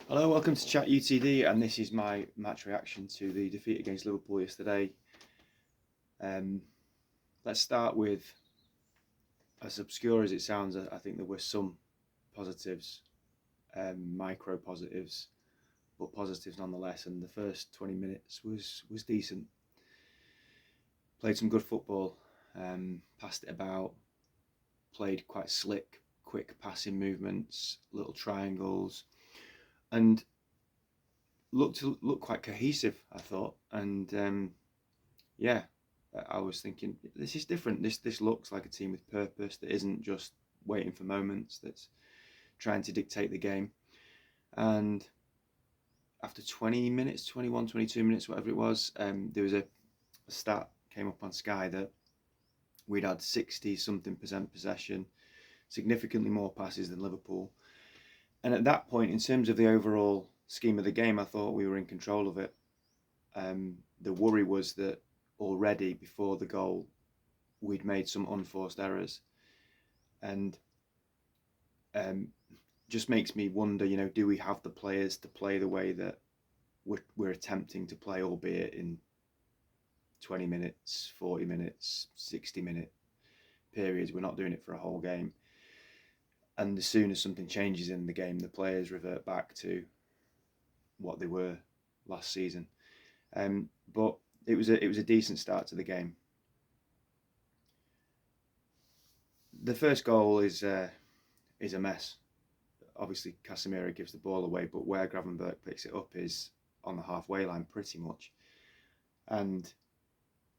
Hello, welcome to Chat UTD, and this is my match reaction to the defeat against Liverpool yesterday. Um, let's start with, as obscure as it sounds, I think there were some positives, micro positives, but positives nonetheless. And the first 20 minutes was decent. Played some good football, passed it about, played quite slick, quick passing movements, little triangles, and looked quite cohesive, I thought. And yeah, I was thinking this is different. This looks like a team with purpose that isn't just waiting for moments. That's trying to dictate the game. And after 20 minutes, 21, 22 minutes, whatever it was, there was a stat came up on Sky that we'd had 60 something percent possession, significantly more passes than Liverpool. And at that point, in terms of the overall scheme of the game, I thought we were in control of it. The worry was that already before the goal, we'd made some unforced errors, and just makes me wonder, do we have the players to play the way that we're attempting to play, albeit in 20 minutes, 40 minutes, 60-minute periods? We're not doing it for a whole game. And as soon as something changes in the game, the players revert back to what they were last season. But it was a decent start to the game. The first goal is a mess. Obviously, Casemiro gives the ball away, but where Gravenberch picks it up is on the halfway line pretty much. And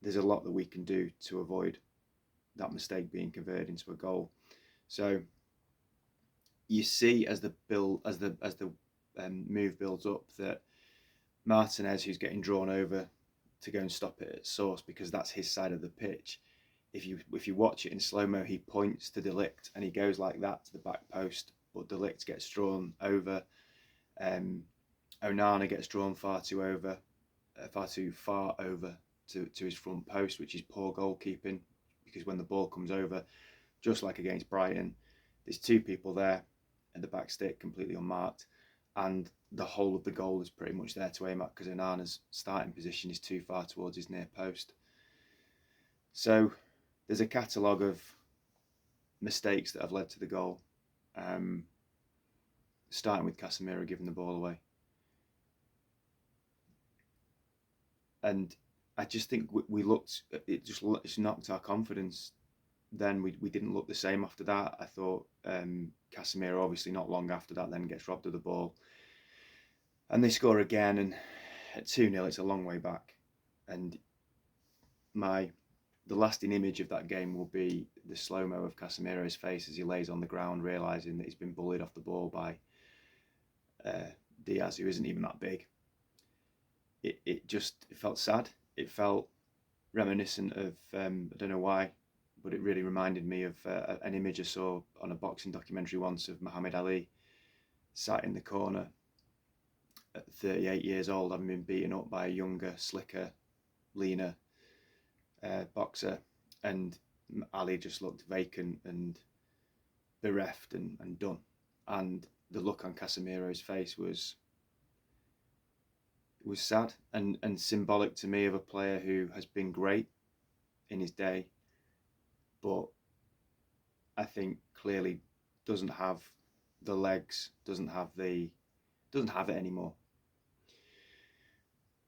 there's a lot that we can do to avoid that mistake being converted into a goal. So you see as the move builds up that Martinez, who's getting drawn over to go and stop it at source because that's his side of the pitch. If you watch it in slow mo, he points to De Ligt and he goes like that to the back post, but De Ligt gets drawn over. Onana gets drawn far too far over to his front post, which is poor goalkeeping, because when the ball comes over, just like against Brighton, there's two people there at the back stick completely unmarked, and the whole of the goal is pretty much there to aim at because Onana's starting position is too far towards his near post. So there's a catalogue of mistakes that have led to the goal, starting with Casemiro giving the ball away. And I just think we looked, it just knocked our confidence. Then we didn't look the same after that. I thought Casemiro, obviously not long after that, then gets robbed of the ball. And they score again, and at 2-0, it's a long way back. And the lasting image of that game will be the slow-mo of Casemiro's face as he lays on the ground, realising that he's been bullied off the ball by Diaz, who isn't even that big. It felt sad. It felt reminiscent of, I don't know why, but it really reminded me of an image I saw on a boxing documentary once of Muhammad Ali sat in the corner at 38 years old, having been beaten up by a younger, slicker, leaner boxer, and Ali just looked vacant and bereft and done. And the look on Casemiro's face was sad and symbolic to me of a player who has been great in his day, but I think clearly doesn't have the legs, doesn't have it anymore.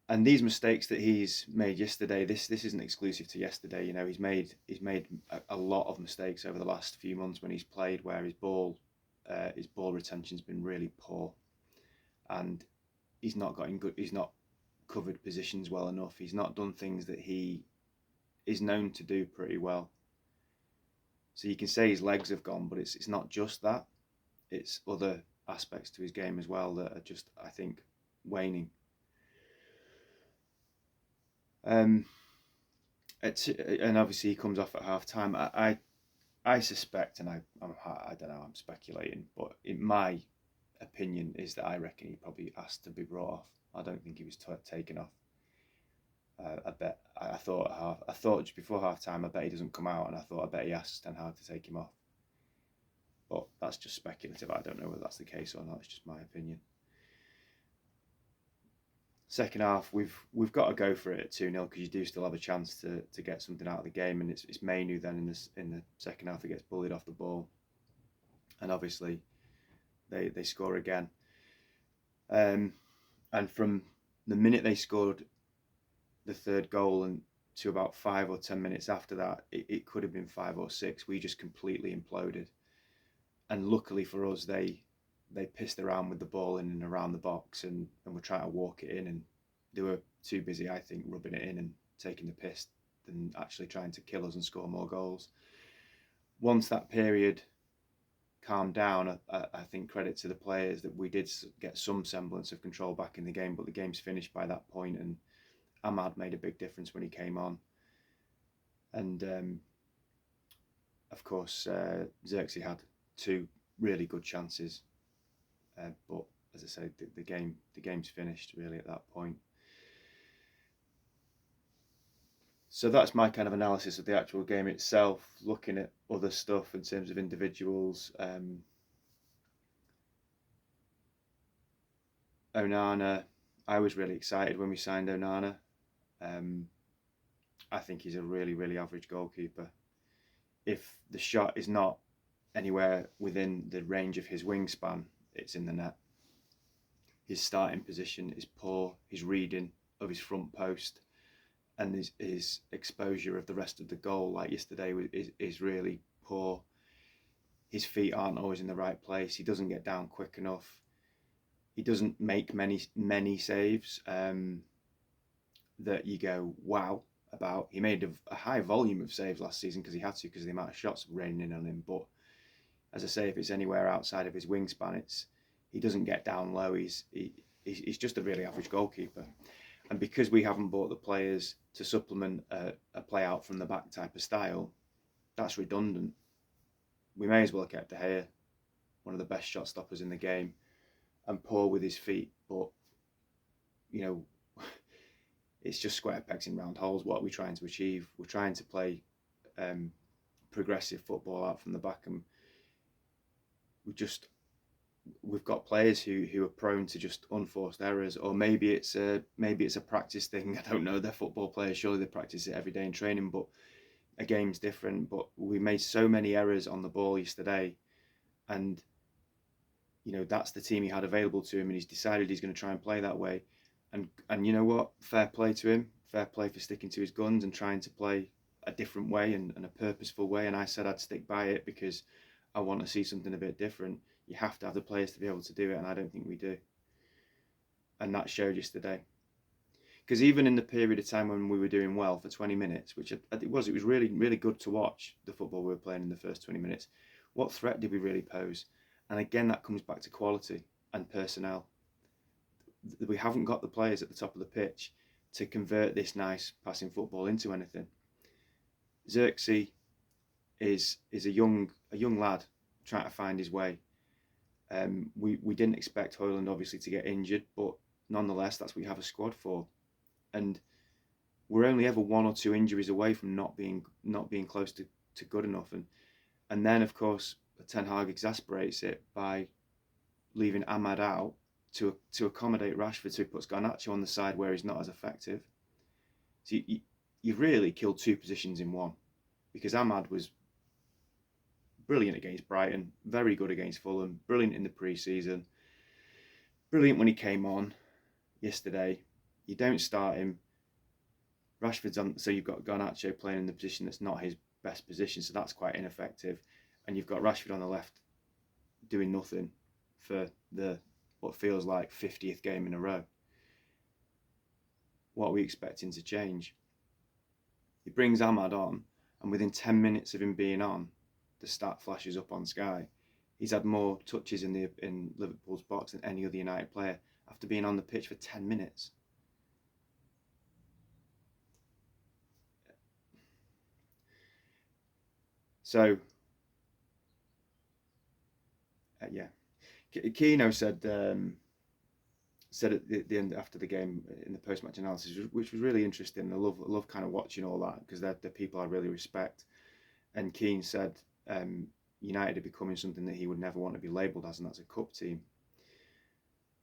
And these mistakes that he's made yesterday, this isn't exclusive to yesterday. He's made a lot of mistakes over the last few months when he's played, where his ball retention's been really poor, and he's not covered positions well enough. He's not done things that he is known to do pretty well. So you can say his legs have gone, but it's not just that. It's other aspects to his game as well that are just, I think, waning. And obviously he comes off at half time. I suspect, and I don't know, I'm speculating, but in my opinion is that I reckon he probably asked to be brought off. I don't think he was taken off. I thought just before half time, I bet he doesn't come out, and I bet he asks Ten Hag to take him off. But that's just speculative. I don't know whether that's the case or not. It's just my opinion. Second half, we've got to go for it at 2-0 because you do still have a chance to get something out of the game, and it's Mainu then in the second half who gets bullied off the ball, and obviously they score again. And from the minute they scored the third goal and to about 5 or 10 minutes after that, it could have been 5 or 6. We just completely imploded, and luckily for us, they pissed around with the ball in and around the box, and were trying to walk it in, and they were too busy, I think, rubbing it in and taking the piss than actually trying to kill us and score more goals. Once that period calmed down, I think credit to the players that we did get some semblance of control back in the game, but the game's finished by that point, and Ahmad made a big difference when he came on. And of course, Xerxes had 2 really good chances, but as I say, the game's finished really at that point. So that's my kind of analysis of the actual game itself, looking at other stuff in terms of individuals. Onana, I was really excited when we signed Onana. I think he's a really, really average goalkeeper. If the shot is not anywhere within the range of his wingspan, it's in the net. His starting position is poor. His reading of his front post and his exposure of the rest of the goal, like yesterday, is really poor. His feet aren't always in the right place. He doesn't get down quick enough. He doesn't make many saves that you go wow about. He made a high volume of saves last season because he had to, because of the amount of shots raining in on him. But as I say, if it's anywhere outside of his wingspan, he doesn't get down low. He's just a really average goalkeeper. And because we haven't bought the players to supplement a play out from the back type of style, that's redundant. We may as well have kept De Gea, one of the best shot stoppers in the game, and poor with his feet. But, you know, it's just square pegs in round holes. What are we trying to achieve? We're trying to play progressive football out from the back, and we've got players who are prone to just unforced errors, or maybe it's a practice thing. I don't know. They're football players. Surely they practice it every day in training, but a game's different. But we made so many errors on the ball yesterday, and you know that's the team he had available to him, and he's decided he's going to try and play that way. And you know what? Fair play to him. Fair play for sticking to his guns and trying to play a different way and a purposeful way. And I said I'd stick by it because I want to see something a bit different. You have to have the players to be able to do it, and I don't think we do. And that showed yesterday. Because even in the period of time when we were doing well for 20 minutes, which it was really, really good to watch the football we were playing in the first 20 minutes, what threat did we really pose? And again, that comes back to quality and personnel. We haven't got the players at the top of the pitch to convert this nice passing football into anything. Xerxes is a young lad trying to find his way. We didn't expect Højlund obviously to get injured, but nonetheless, that's what you have a squad for. And we're only ever 1 or 2 injuries away from not being close to good enough. And then of course Ten Hag exasperates it by leaving Ahmad out to accommodate Rashford, so he puts Garnacho on the side where he's not as effective. So you've really killed 2 positions in one, because Ahmad was brilliant against Brighton, very good against Fulham, brilliant in the pre-season, brilliant when he came on yesterday. You don't start him. Rashford's on, so you've got Garnacho playing in the position that's not his best position, so that's quite ineffective. And you've got Rashford on the left doing nothing for what feels like 50th game in a row. What are we expecting to change? He brings Ahmad on, and within 10 minutes of him being on, the stat flashes up on Sky. He's had more touches in Liverpool's box than any other United player after being on the pitch for 10 minutes. So, yeah. Keno said at the end after the game in the post-match analysis, which was really interesting. I love kind of watching all that, because they're people I really respect. And Keane said United are becoming something that he would never want to be labelled as, and that's a cup team.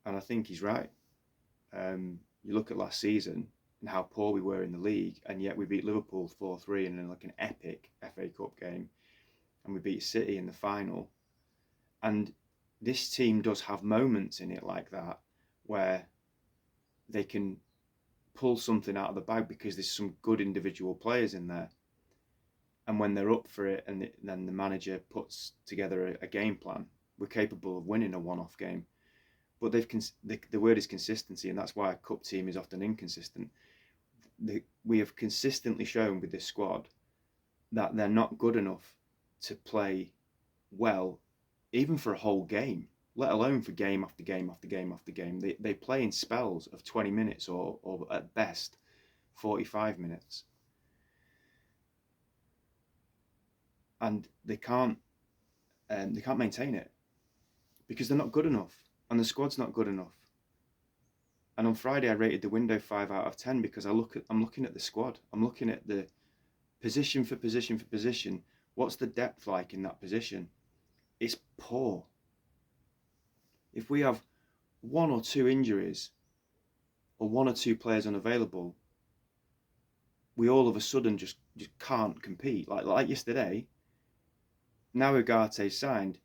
And I think he's right. You look at last season and how poor we were in the league, and yet we beat Liverpool 4-3 in like an epic FA Cup game, and we beat City in the final. And this team does have moments in it like that where they can pull something out of the bag because there's some good individual players in there. And when they're up for it, and then the manager puts together a game plan, we're capable of winning a one-off game. But the word is consistency, and that's why a cup team is often inconsistent. We have consistently shown with this squad that they're not good enough to play well, even for a whole game, let alone for game after game after game after game. They play in spells of 20 minutes or at best 45 minutes. And they can't maintain it because they're not good enough, and the squad's not good enough. And on Friday, I rated the window 5 out of 10 because I'm looking at the squad. I'm looking at the position for position for position. What's the depth like in that position? It's poor. If we have one or two injuries or one or two players unavailable, we all of a sudden just can't compete. Like yesterday, now Ugarte's signed,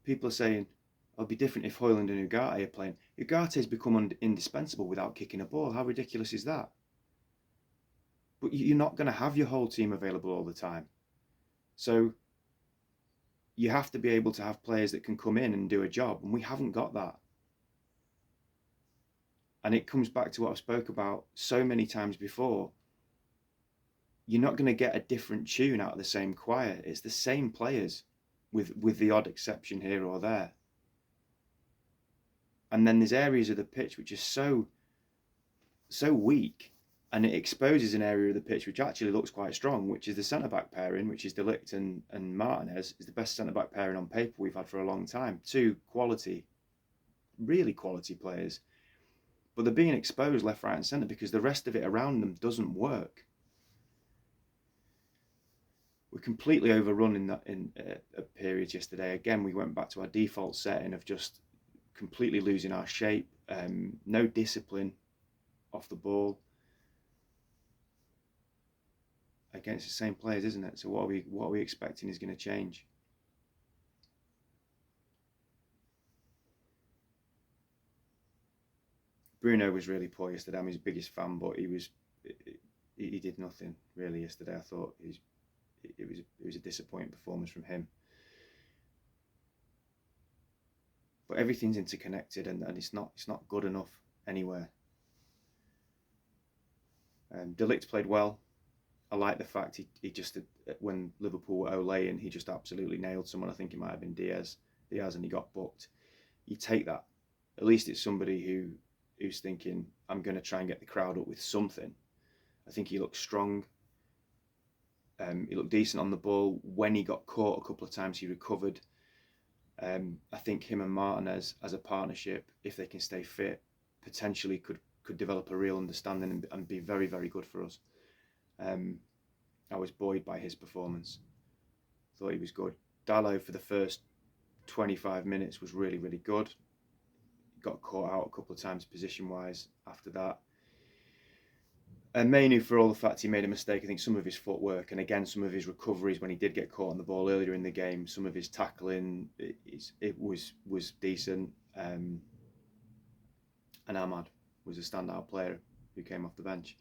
people are saying it'll be different if Højlund and Ugarte are playing. Ugarte's become indispensable without kicking a ball. How ridiculous is that? But you're not going to have your whole team available all the time. So you have to be able to have players that can come in and do a job, and we haven't got that. And it comes back to what I spoke about so many times before. You're not going to get a different tune out of the same choir. It's the same players with the odd exception here or there. And then there's areas of the pitch which are so weak, and it exposes an area of the pitch which actually looks quite strong, which is the centre-back pairing, which is De Ligt and Martinez, is the best centre-back pairing on paper we've had for a long time. Two quality, really quality players. But they're being exposed left, right and centre because the rest of it around them doesn't work. We're completely overrun in periods yesterday. Again, we went back to our default setting of just completely losing our shape, no discipline off the ball against the same players, isn't it? So what are we expecting is going to change? Bruno was really poor yesterday. I'm his biggest fan, but he did nothing really yesterday. I thought it was a disappointing performance from him. But everything's interconnected, and it's not good enough anywhere. De Ligt played well. I like the fact he just, when Liverpool were Ole, he just absolutely nailed someone. I think it might have been Diaz, and he got booked. You take that. At least it's somebody who's thinking, I'm going to try and get the crowd up with something. I think he looked strong. He looked decent on the ball. When he got caught a couple of times, he recovered. I think him and Martinez as a partnership, if they can stay fit, potentially could develop a real understanding and be very, very good for us. I was buoyed by his performance. Thought he was good. Dalot for the first 25 minutes was really, really good. Got caught out a couple of times position-wise after that. And Mainu, for all the fact he made a mistake, I think some of his footwork and again some of his recoveries when he did get caught on the ball earlier in the game, some of his tackling, it was decent. And Ahmad was a standout player who came off the bench.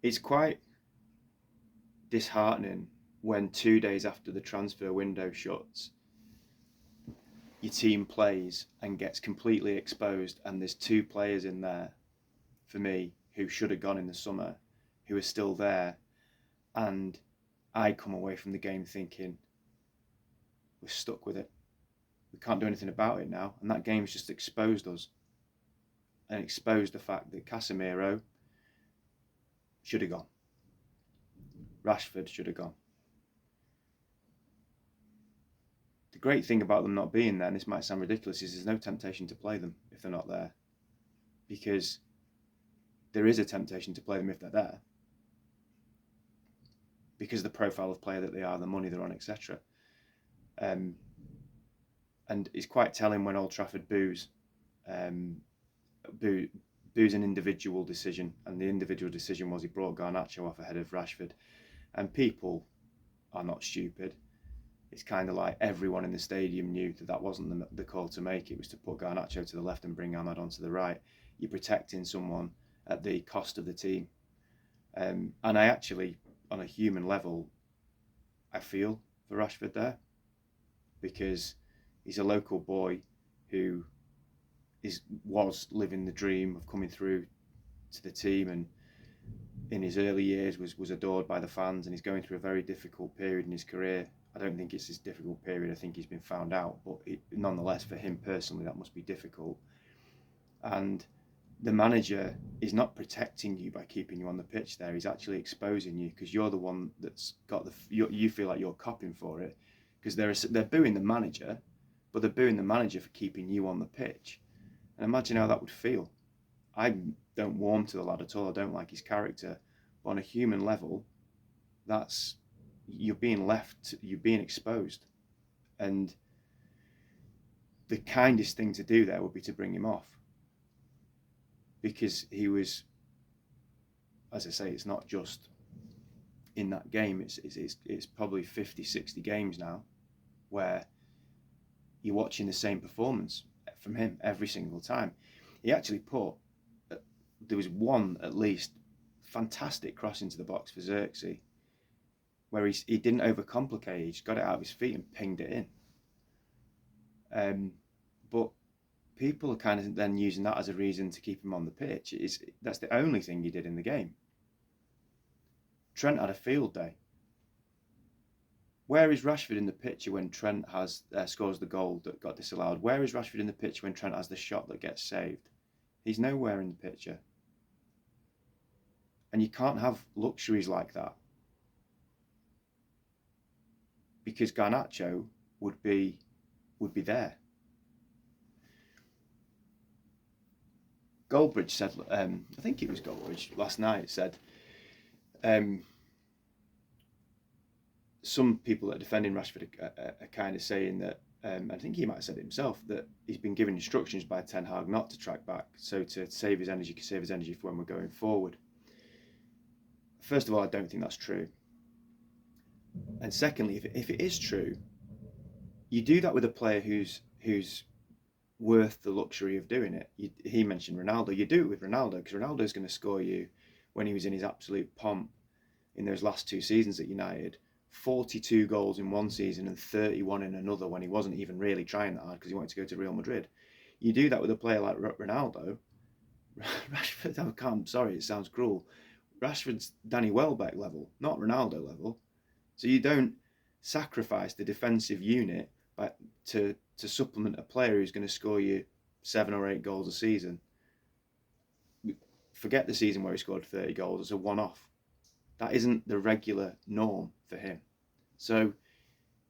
It's quite disheartening when 2 days after the transfer window shuts, your team plays and gets completely exposed, and there's two players in there for me who should have gone in the summer who are still there, and I come away from the game thinking we're stuck with it, we can't do anything about it now. And that game's just exposed us and exposed the fact that Casemiro should have gone, Rashford should have gone. The great thing about them not being there, and this might sound ridiculous, is there's no temptation to play them if they're not there. Because there is a temptation to play them if they're there. Because of the profile of player that they are, the money they're on, etc. And it's quite telling when Old Trafford um, boo, boos an individual decision, and the individual decision was he brought Garnacho off ahead of Rashford. And people are not stupid. It's kind of like everyone in the stadium knew that that wasn't the call to make. It was to put Garnacho to the left and bring Ahmad onto the right. You're protecting someone at the cost of the team. And I actually, on a human level, I feel for Rashford there, because he's a local boy who was living the dream of coming through to the team, and in his early years was adored by the fans, and he's going through a very difficult period in his career. I don't think it's his difficult period. I think he's been found out, but nonetheless, for him personally, that must be difficult. And the manager is not protecting you by keeping you on the pitch there. He's actually exposing you, because you're the one that's got you feel like you're copping for it, because they're booing the manager, but they're booing the manager for keeping you on the pitch. And imagine how that would feel. I don't warm to the lad at all. I don't like his character. But on a human level, that's you're being exposed. And the kindest thing to do there would be to bring him off. Because he was, as I say, it's not just in that game. It's probably 50, 60 games now where you're watching the same performance from him every single time. He actually there was one at least fantastic cross into the box for Xerxes, where he didn't overcomplicate. He just got it out of his feet and pinged it in. But people are kind of then using that as a reason to keep him on the pitch. That's the only thing he did in the game. Trent had a field day. Where is Rashford in the picture when Trent scores the goal that got disallowed? Where is Rashford in the picture when Trent has the shot that gets saved? He's nowhere in the picture. And you can't have luxuries like that, because Garnacho would be there. Goldbridge said, I think it was Goldbridge last night, said some people that are defending Rashford are kind of saying that, I think he might have said it himself, that he's been given instructions by Ten Hag not to track back, so to save his energy for when we're going forward. First of all, I don't think that's true. And secondly, if it is true, you do that with a player who's worth the luxury of doing it. He mentioned Ronaldo. You do it with Ronaldo, because Ronaldo's going to score you, when he was in his absolute pomp in those last 2 seasons at United, 42 goals in one season and 31 in another, when he wasn't even really trying that hard because he wanted to go to Real Madrid. You do that with a player like Ronaldo. Rashford, I'm sorry, it sounds cruel. Rashford's Danny Welbeck level, not Ronaldo level. So you don't sacrifice the defensive unit to supplement a player who's going to score you 7 or 8 goals a season. Forget the season where he scored 30 goals. It's a one-off. That isn't the regular norm for him. So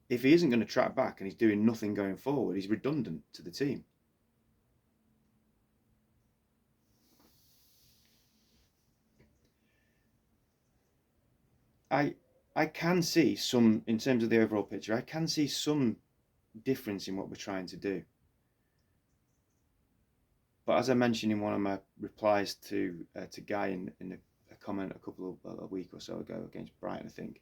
if he isn't going to track back and he's doing nothing going forward, he's redundant to the team. I can see some, in terms of the overall picture, I can see some difference in what we're trying to do. But as I mentioned in one of my replies to Guy in a comment a week or so ago against Brighton, I think,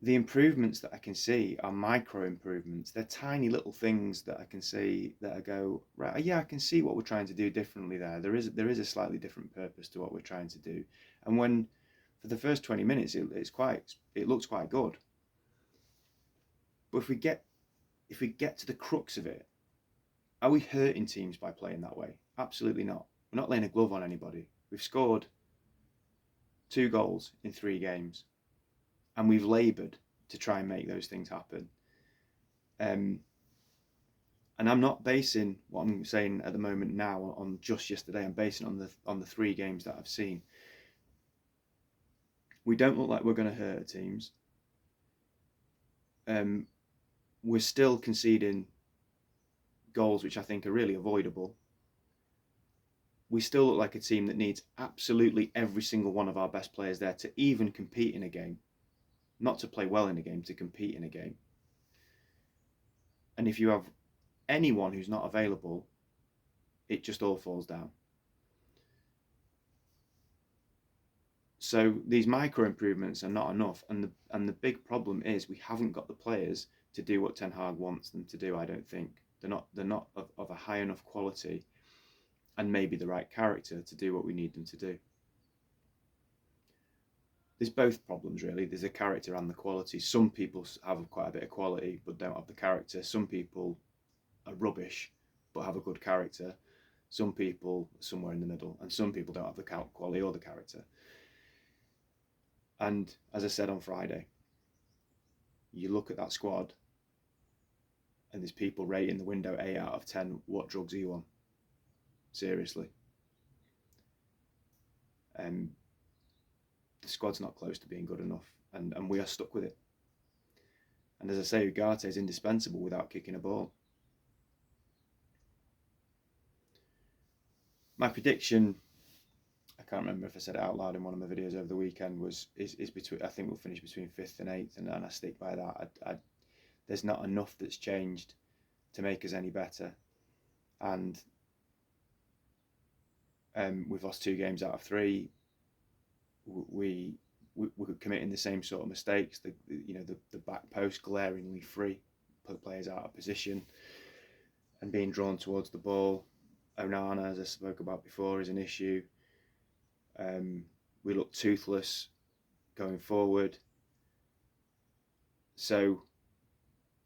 the improvements that I can see are micro improvements. They're tiny little things that I can see that I go, right, yeah, I can see what we're trying to do differently there. There is a slightly different purpose to what we're trying to do. And when, for the first 20 minutes, it looks quite good. But if we get to the crux of it, are we hurting teams by playing that way? Absolutely not. We're not laying a glove on anybody. We've scored 2 goals in 3 games. And we've laboured to try and make those things happen. And I'm not basing what I'm saying at the moment now on just yesterday. I'm basing on the 3 games that I've seen. We don't look like we're going to hurt teams. We're still conceding goals which I think are really avoidable. We still look like a team that needs absolutely every single one of our best players there to even compete in a game. Not to play well in a game, to compete in a game. And if you have anyone who's not available, it just all falls down. So these micro improvements are not enough, and the big problem is we haven't got the players to do what Ten Hag wants them to do. I don't think they're not of a high enough quality and maybe the right character to do what we need them to do. There's both problems really. There's the character and the quality. Some people have quite a bit of quality but don't have the character. Some people are rubbish but have a good character. Some people are somewhere in the middle, and some people don't have the quality or the character. And as I said on Friday, you look at that squad and there's people rating the window 8 out of 10. What drugs are you on? Seriously. The squad's not close to being good enough, and we are stuck with it. And as I say, Ugarte is indispensable without kicking a ball. My prediction, I can't remember if I said it out loud in one of my videos over the weekend, is between, I think we'll finish between 5th and 8th, and I stick by that. There's not enough that's changed to make us any better, and we've lost 2 games out of 3. We're committing the same sort of mistakes. The back post glaringly free, put players out of position, and being drawn towards the ball. Onana, as I spoke about before, is an issue. We look toothless going forward. So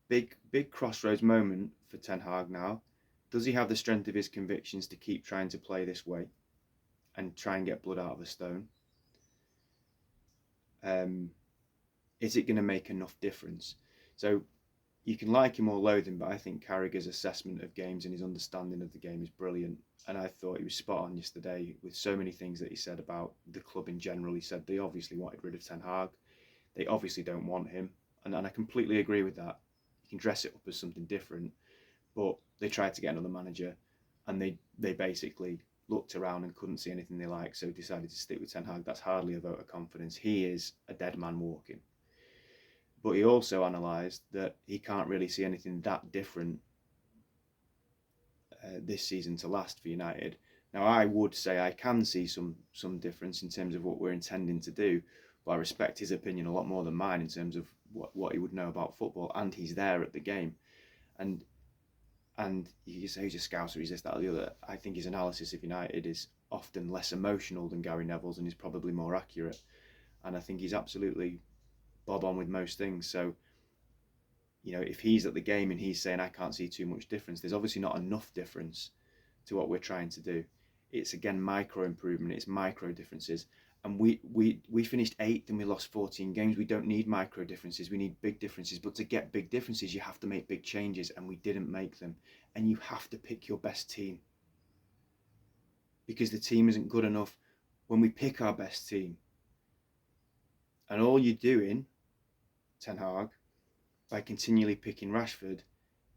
big crossroads moment for Ten Hag now. Does he have the strength of his convictions to keep trying to play this way and try and get blood out of a stone? Is it going to make enough difference? So you can like him or loathe him, but I think Carragher's assessment of games and his understanding of the game is brilliant. And I thought he was spot on yesterday with so many things that he said about the club in general. He said they obviously wanted rid of Ten Hag. They obviously don't want him. And I completely agree with that. You can dress it up as something different, but they tried to get another manager, and they basically looked around and couldn't see anything they liked, so decided to stick with Ten Hag. That's hardly a vote of confidence. He is a dead man walking. But he also analysed that he can't really see anything that different this season to last for United. Now, I would say I can see some difference in terms of what we're intending to do, but I respect his opinion a lot more than mine in terms of what he would know about football, and he's there at the game. And you say he's a scouser, he's this, that, or the other. I think his analysis of United is often less emotional than Gary Neville's and is probably more accurate. And I think he's absolutely bob on with most things. So, if he's at the game and he's saying I can't see too much difference, there's obviously not enough difference to what we're trying to do. It's again micro improvement, it's micro differences. And we finished 8th and we lost 14 games. We don't need micro differences, we need big differences. But to get big differences, you have to make big changes, and we didn't make them. And you have to pick your best team, because the team isn't good enough when we pick our best team. And all you're doing, Ten Hag, by continually picking Rashford,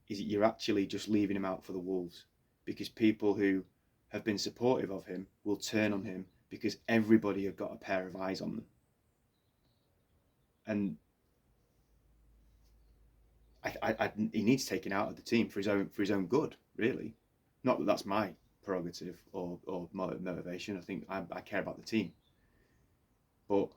is that you're actually just leaving him out for the Wolves, because people who have been supportive of him will turn on him because everybody have got a pair of eyes on them. And he needs taken out of the team for his own good, really. Not that that's my prerogative or motivation. I think I care about the team, but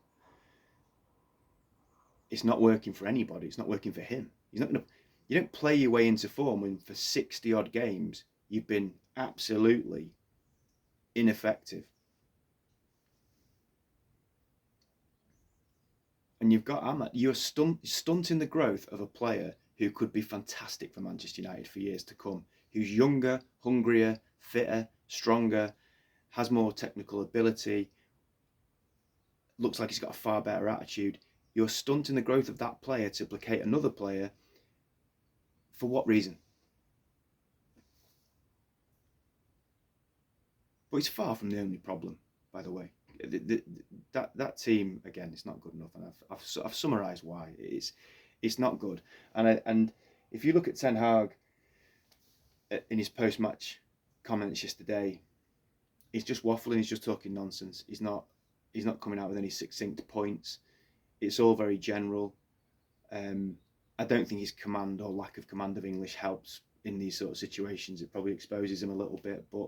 it's not working for anybody. It's not working for him. He's not gonna. You don't play your way into form when for 60 odd games you've been absolutely ineffective. And you're stunting the growth of a player who could be fantastic for Manchester United for years to come, who's younger, hungrier, fitter, stronger, has more technical ability, looks like he's got a far better attitude. You're stunting the growth of that player to placate another player. For what reason? But it's far from the only problem, by the way. That team, again, it's not good enough, and I've summarised why. It's not good. And if you look at Ten Hag in his post-match comments yesterday, he's just waffling. He's just talking nonsense. He's not coming out with any succinct points. It's all very general, and I don't think his command or lack of command of English helps in these sort of situations. It probably exposes him a little bit, but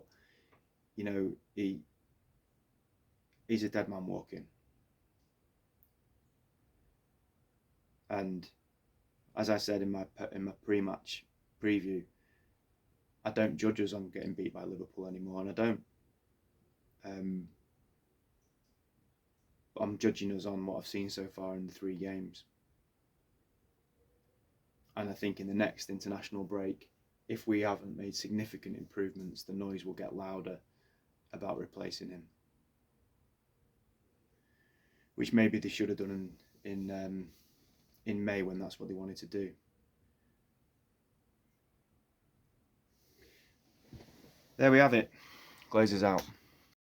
you know, he's a dead man walking. And as I said in my pre-match preview, I don't judge us on getting beat by Liverpool anymore, and I don't. I'm judging us on what I've seen so far in the 3 games. And I think in the next international break, if we haven't made significant improvements, the noise will get louder about replacing him, which maybe they should have done in May when that's what they wanted to do. There we have it. Glazers out.